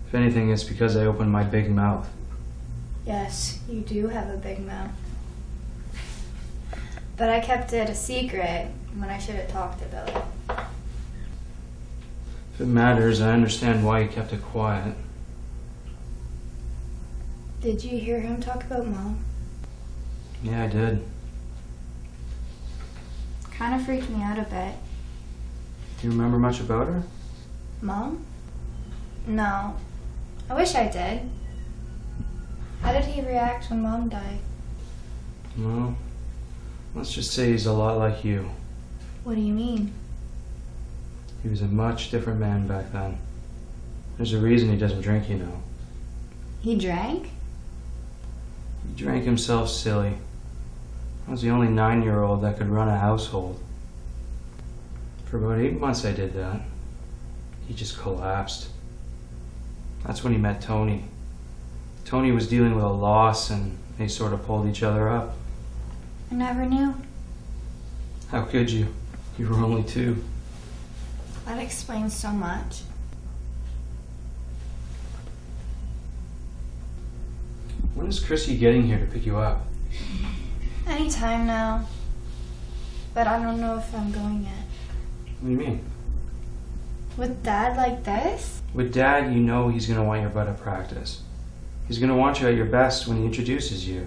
Speaker 10: If anything, it's because I opened my big mouth.
Speaker 3: Yes, you do have a big mouth. But I kept it a secret when I should have talked about it.
Speaker 10: If it matters, I understand why you kept it quiet.
Speaker 3: Did you hear him talk about Mom?
Speaker 10: Yeah, I did.
Speaker 3: Kind of freaked me out a bit.
Speaker 10: Do you remember much about her?
Speaker 3: Mom? No. I wish I did. How did he react when Mom died?
Speaker 10: Well, let's just say he's a lot like you.
Speaker 3: What do you mean?
Speaker 10: He was a much different man back then. There's a reason he doesn't drink, you know.
Speaker 3: He drank?
Speaker 10: He drank himself silly. I was the only 9-year-old that could run a household. For about 8 months I did that. He just collapsed. That's when he met Tony. Tony was dealing with a loss and they sort of pulled each other up.
Speaker 3: I never knew.
Speaker 10: How could you? You were only 2.
Speaker 3: That explains so much.
Speaker 10: When is Chrissy getting here to pick you up?
Speaker 3: Anytime now. But I don't know if I'm going yet.
Speaker 10: What do you mean?
Speaker 3: With Dad like this?
Speaker 10: With Dad, you know he's going to want your butt at practice. He's going to want you at your best when he introduces you.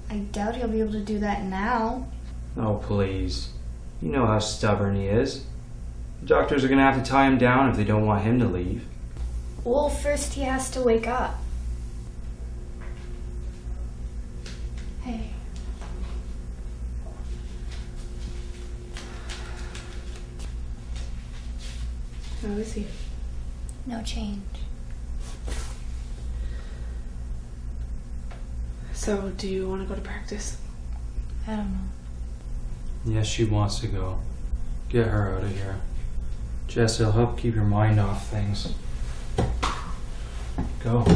Speaker 3: I doubt he'll be able to do that now.
Speaker 10: Oh, please. You know how stubborn he is. The doctors are going to have to tie him down if they don't want him to leave.
Speaker 3: Well, first he has to wake up. Hey.
Speaker 4: How is he?
Speaker 3: No change.
Speaker 4: So, do you want to go to practice?
Speaker 3: I don't know.
Speaker 10: Yes, she wants to go. Get her out of here. Jess, it'll help keep your mind off things. Go.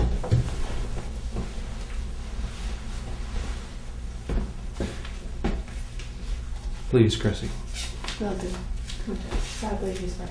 Speaker 10: Please, Chrissy.
Speaker 4: Will do. Come on, sadly he's right.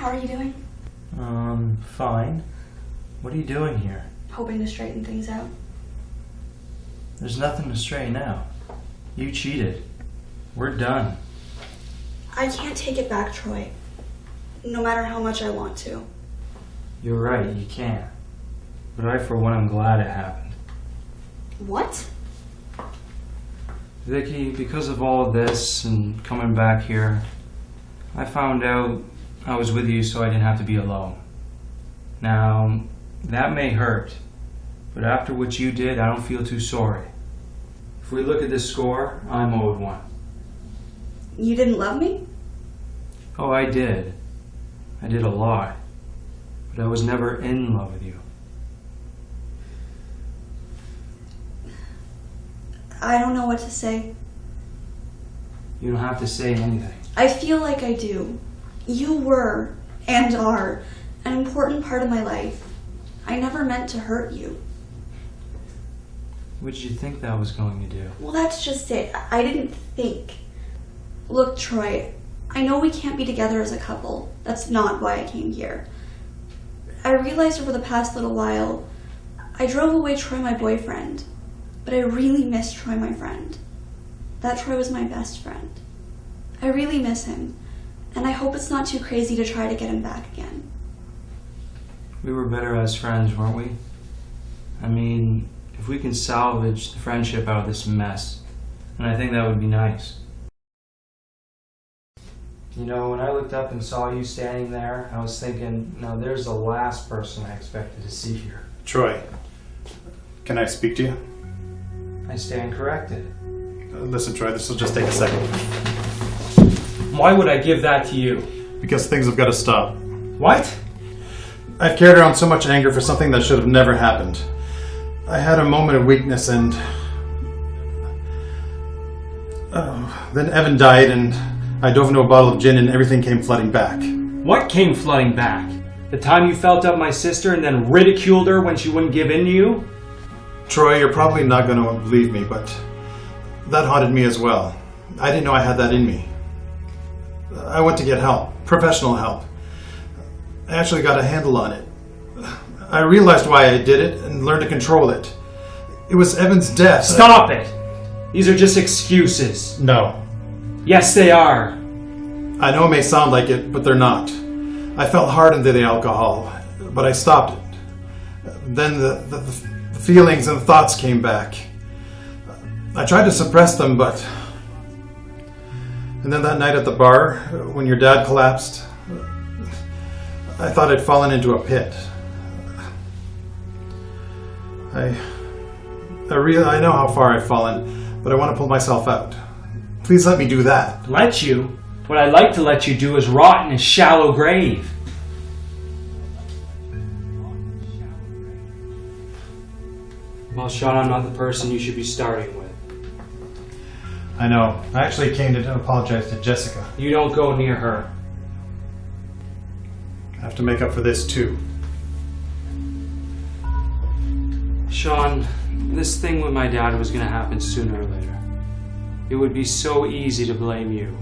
Speaker 19: How are you doing?
Speaker 10: Fine. What are you doing here?
Speaker 19: Hoping to straighten things out.
Speaker 10: There's nothing to straighten out. You cheated. We're done.
Speaker 19: I can't take it back, Troy. No matter how much I want to.
Speaker 10: You're right, you can't. But I, for one, am glad it happened.
Speaker 19: What?
Speaker 10: Vicky, because of all of this and coming back here, I found out I was with you so I didn't have to be alone. Now, that may hurt, but after what you did, I don't feel too sorry. If we look at this score, I'm owed one.
Speaker 19: You didn't love me?
Speaker 10: Oh, I did. I did a lot. But I was never in love with you.
Speaker 19: I don't know what to say.
Speaker 10: You don't have to say anything.
Speaker 19: I feel like I do. You were, and are, an important part of my life. I never meant to hurt you.
Speaker 10: What did you think that was going to do?
Speaker 19: Well, that's just it. I didn't think. Look, Troy, I know we can't be together as a couple. That's not why I came here. I realized over the past little while, I drove away Troy, my boyfriend, but I really miss Troy, my friend. That Troy was my best friend. I really miss him, and I hope it's not too crazy to try to get him back again.
Speaker 10: We were better as friends, weren't we? I mean, if we can salvage the friendship out of this mess, then I think that would be nice. You know, when I looked up and saw you standing there, I was thinking, now there's the last person I expected to see here.
Speaker 13: Troy, can I speak to you?
Speaker 10: I stand corrected.
Speaker 13: Listen, Troy, this will just take a second.
Speaker 10: Why would I give that to you?
Speaker 13: Because things have got to stop.
Speaker 10: What?
Speaker 13: I've carried around so much anger for something that should have never happened. I had a moment of weakness and... then Evan died and I dove into a bottle of gin and everything came flooding back.
Speaker 10: What came flooding back? The time you felt up my sister and then ridiculed her when she wouldn't give in to you?
Speaker 13: Troy, you're probably not going to believe me, but that haunted me as well. I didn't know I had that in me. I went to get help, professional help. I actually got a handle on it. I realized why I did it and learned to control it. It was Evan's death.
Speaker 10: Stop it! These are just excuses.
Speaker 13: No.
Speaker 10: Yes, they are.
Speaker 13: I know it may sound like it, but they're not. I fell hard into the alcohol, but I stopped it. Then the feelings and thoughts came back. I tried to suppress them, but... And then that night at the bar, when your dad collapsed, I thought I'd fallen into a pit. I know how far I've fallen, but I want to pull myself out. Please let me do that.
Speaker 10: Let you? What I'd like to let you do is rot in a shallow grave. Well, Sean, I'm not the person you should be starting with.
Speaker 13: I know. I actually came to apologize to Jessica.
Speaker 10: You don't go near her.
Speaker 13: I have to make up for this too.
Speaker 10: Sean, this thing with my dad was going to happen sooner or later. It would be so easy to blame you.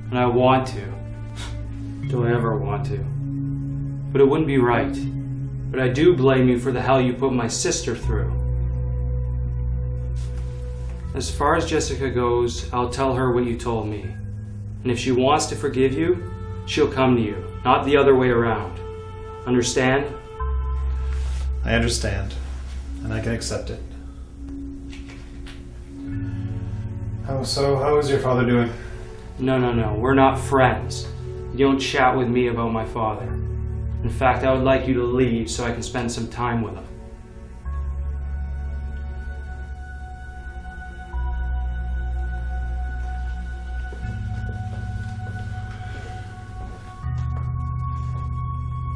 Speaker 10: And I want to. Do I ever want to? But it wouldn't be right. But I do blame you for the hell you put my sister through. As far as Jessica goes, I'll tell her what you told me. And if she wants to forgive you, she'll come to you, not the other way around. Understand?
Speaker 13: I understand. And I can accept it. How is your father doing?
Speaker 10: No. We're not friends. You don't chat with me about my father. In fact, I would like you to leave so I can spend some time with him.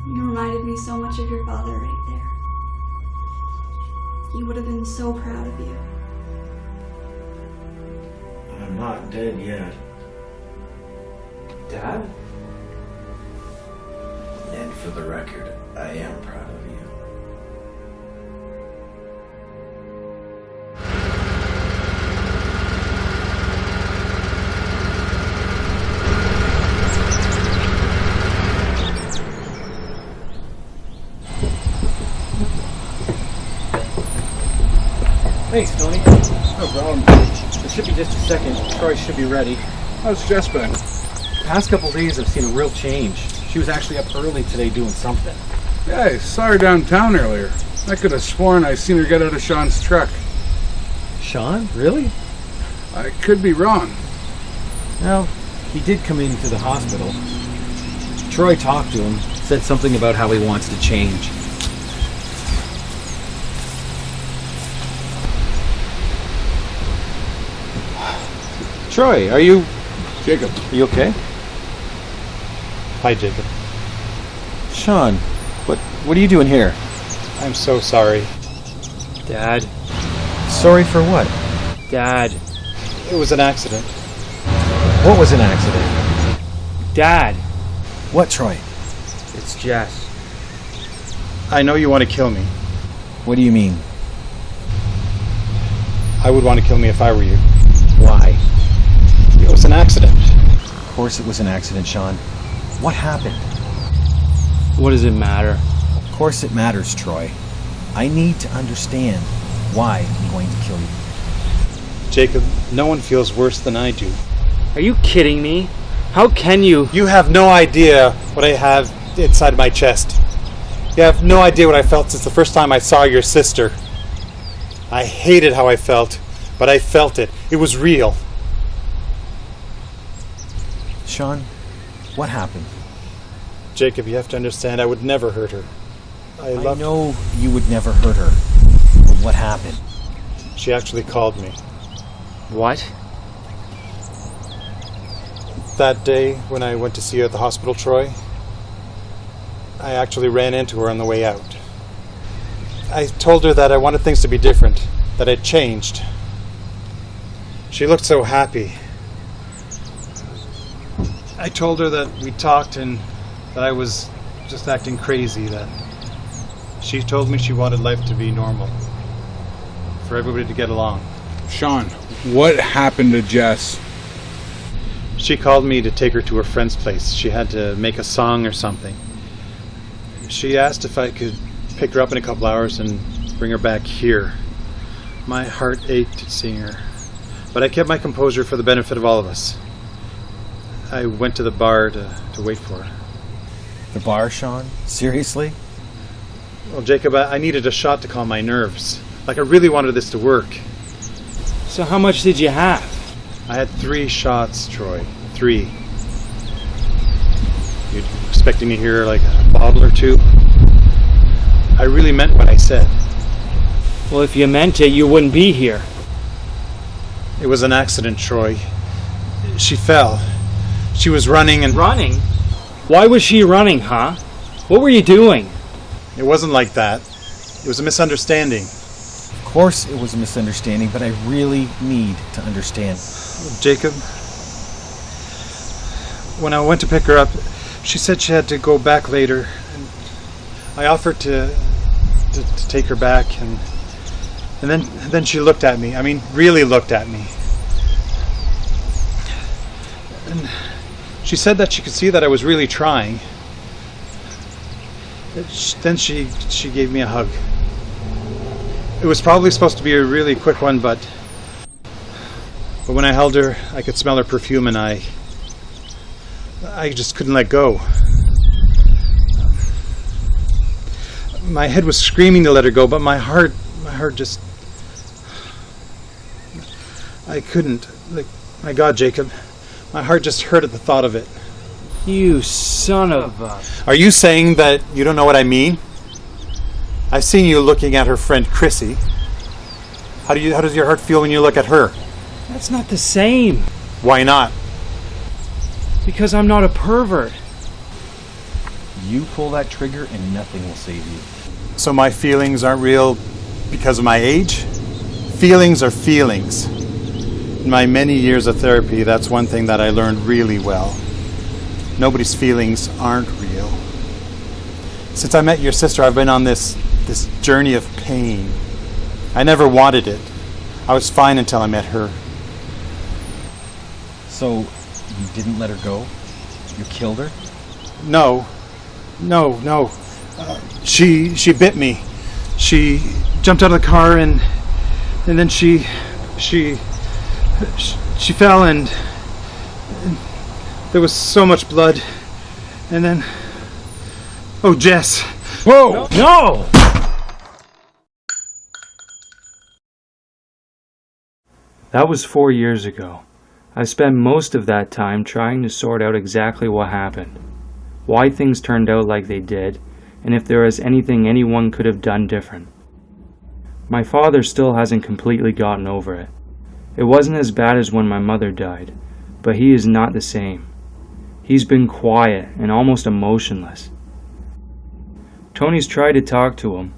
Speaker 19: You reminded me so much of your father right there. He would have been so proud of you.
Speaker 5: I'm not dead yet.
Speaker 10: Dad?
Speaker 5: And for the record, I am proud of you.
Speaker 11: Thanks, Tony. No problem. It should be just a second. Troy should be ready.
Speaker 12: How's Jess been?
Speaker 11: Past couple days, I've seen a real change. She was actually up early today doing something.
Speaker 12: Yeah, I saw her downtown earlier. I could have sworn I seen her get out of Sean's truck.
Speaker 11: Sean? Really?
Speaker 12: I could be wrong.
Speaker 11: Well, he did come into the hospital. Troy talked to him, said something about how he wants to change. Troy, are you...
Speaker 12: Jacob.
Speaker 11: Are you okay?
Speaker 13: Hi, Jacob.
Speaker 11: Sean, what are you doing here?
Speaker 13: I'm so sorry.
Speaker 10: Dad.
Speaker 11: Sorry for what?
Speaker 10: Dad.
Speaker 13: It was an accident.
Speaker 11: What was an accident?
Speaker 10: Dad.
Speaker 11: What, Troy?
Speaker 10: It's Jess.
Speaker 13: I know you want to kill me.
Speaker 11: What do you mean?
Speaker 13: I would want to kill me if I were you.
Speaker 11: Why?
Speaker 13: It was an accident.
Speaker 11: Of course it was an accident, Sean. What happened?
Speaker 10: What does it matter?
Speaker 11: Of course it matters, Troy. I need to understand why I'm going to kill you.
Speaker 13: Jacob, no one feels worse than I do.
Speaker 10: Are you kidding me? How can you?
Speaker 13: You have no idea what I have inside my chest. You have no idea what I felt since the first time I saw your sister. I hated how I felt, but I felt it. It was real.
Speaker 11: Sean, what happened?
Speaker 13: Jacob, you have to understand, I would never hurt her. I
Speaker 11: know you would never hurt her. But what happened?
Speaker 13: She actually called me.
Speaker 10: What?
Speaker 13: That day when I went to see her at the hospital, Troy, I actually ran into her on the way out. I told her that I wanted things to be different, that I'd changed. She looked so happy. I told her that we talked and that I was just acting crazy, that she told me she wanted life to be normal, for everybody to get along.
Speaker 12: Sean, what happened to Jess?
Speaker 13: She called me to take her to her friend's place. She had to make a song or something. She asked if I could pick her up in a couple hours and bring her back here. My heart ached seeing her, but I kept my composure for the benefit of all of us. I went to the bar to wait for her.
Speaker 11: The bar, Sean? Seriously?
Speaker 13: Well, Jacob, I needed a shot to calm my nerves. Like, I really wanted this to work.
Speaker 10: So how much did you have?
Speaker 13: I had 3 shots, Troy. 3. You're expecting to hear like a bottle or 2? I really meant what I said.
Speaker 10: Well, if you meant it, you wouldn't be here.
Speaker 13: It was an accident, Troy. She fell. She was running and...
Speaker 10: Running? Why was she running, huh? What were you doing?
Speaker 13: It wasn't like that. It was a misunderstanding.
Speaker 11: Of course it was a misunderstanding, but I really need to understand.
Speaker 13: Jacob, when I went to pick her up, she said she had to go back later. And I offered to take her back, and then she looked at me. I mean, really looked at me. And she said that she could see that I was really trying. Then she gave me a hug. It was probably supposed to be a really quick one, but when I held her, I could smell her perfume, and I just couldn't let go. My head was screaming to let her go, but my heart just... I couldn't. Like, my God, Jacob, my heart just hurt at the thought of it.
Speaker 10: You son of a...
Speaker 13: Are you saying that you don't know what I mean? I've seen you looking at her friend Chrissy. How does your heart feel when you look at her?
Speaker 10: That's not the same.
Speaker 13: Why not?
Speaker 10: Because I'm not a pervert.
Speaker 11: You pull that trigger and nothing will save you.
Speaker 13: So my feelings aren't real because of my age? Feelings are feelings. In my many years of therapy, that's one thing that I learned really well. Nobody's feelings aren't real. Since I met your sister, I've been on this journey of pain. I never wanted it. I was fine until I met her.
Speaker 11: So, you didn't let her go? You killed her?
Speaker 13: No. She bit me. She jumped out of the car and
Speaker 10: And then she fell and there was so much blood. And then, oh, Jess.
Speaker 17: Whoa!
Speaker 10: No!
Speaker 11: That was 4 years ago. I spent most of that time trying to sort out exactly what happened, why things turned out like they did, and if there was anything anyone could have done different. My father still hasn't completely gotten over it. It wasn't as bad as when my mother died, but he is not the same. He's been quiet and almost emotionless. Tony's tried to talk to him,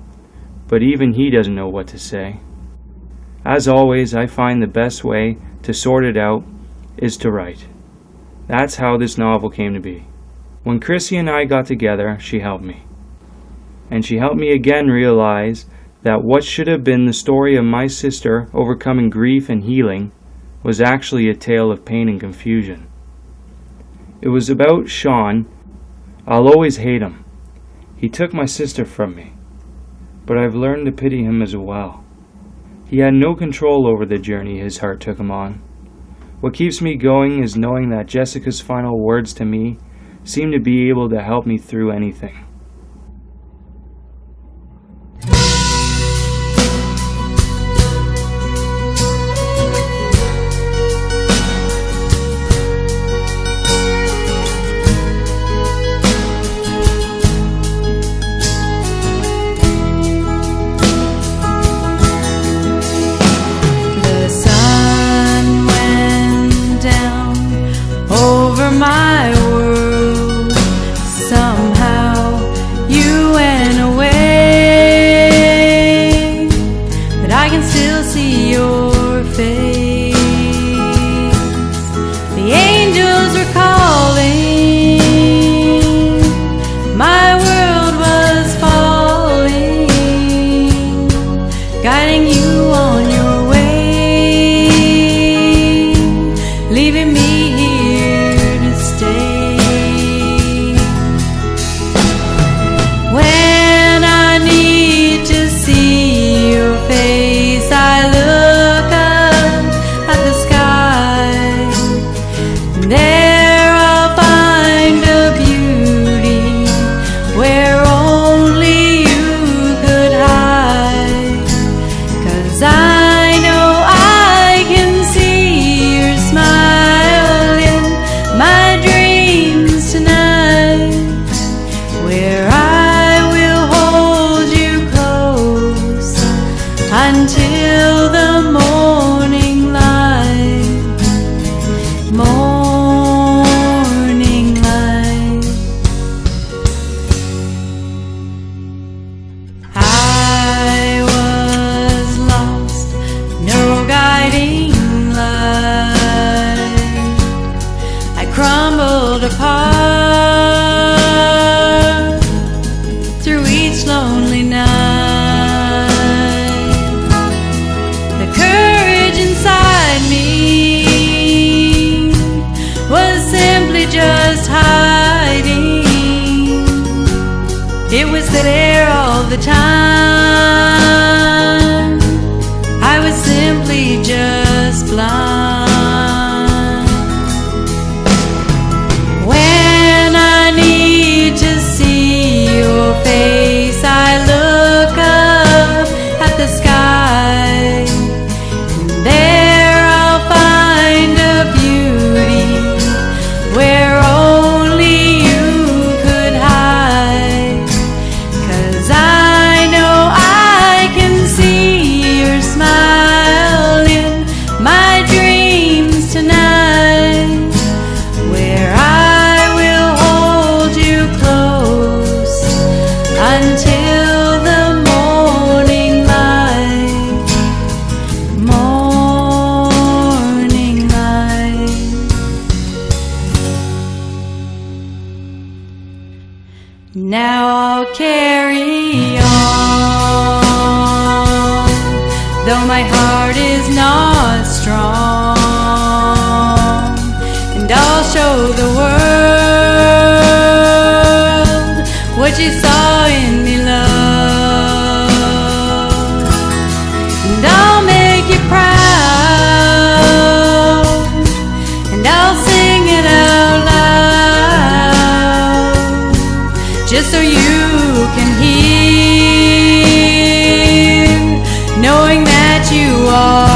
Speaker 11: but even he doesn't know what to say. As always, I find the best way to sort it out is to write. That's how this novel came to be. When Chrissy and I got together, she helped me. And she helped me again realize that what should have been the story of my sister overcoming grief and healing was actually a tale of pain and confusion. It was about Sean. I'll always hate him. He took my sister from me, but I've learned to pity him as well. He had no control over the journey his heart took him on. What keeps me going is knowing that Jessica's final words to me seem to be able to help me through anything.
Speaker 20: My world, somehow you went away, but I can still see your face. The angels were calling, my world was falling, guiding you on your way, leaving me here. When I need to see your face, I look up at the sky, and there I'll find a beauty where only you could hide. 'Cause I know I can see your smile in my dreams tonight, where I will hold you close until the morning light, morning light. I was lost, no guiding light. I crumbled apart through each lonely night. The courage inside me was simply just hiding. It was there all the time. I was simply just blind. When I need to see your face, I look up at the sky, and there I'll find a beauty where only you could hide. 'Cause I know I can see your smile in my dreams tonight, where I will hold you close until the morning light, morning light. Now I'll carry on, though my heart is not strong, and I'll show the world what you saw in me, love, and I'll make can hear, knowing that you are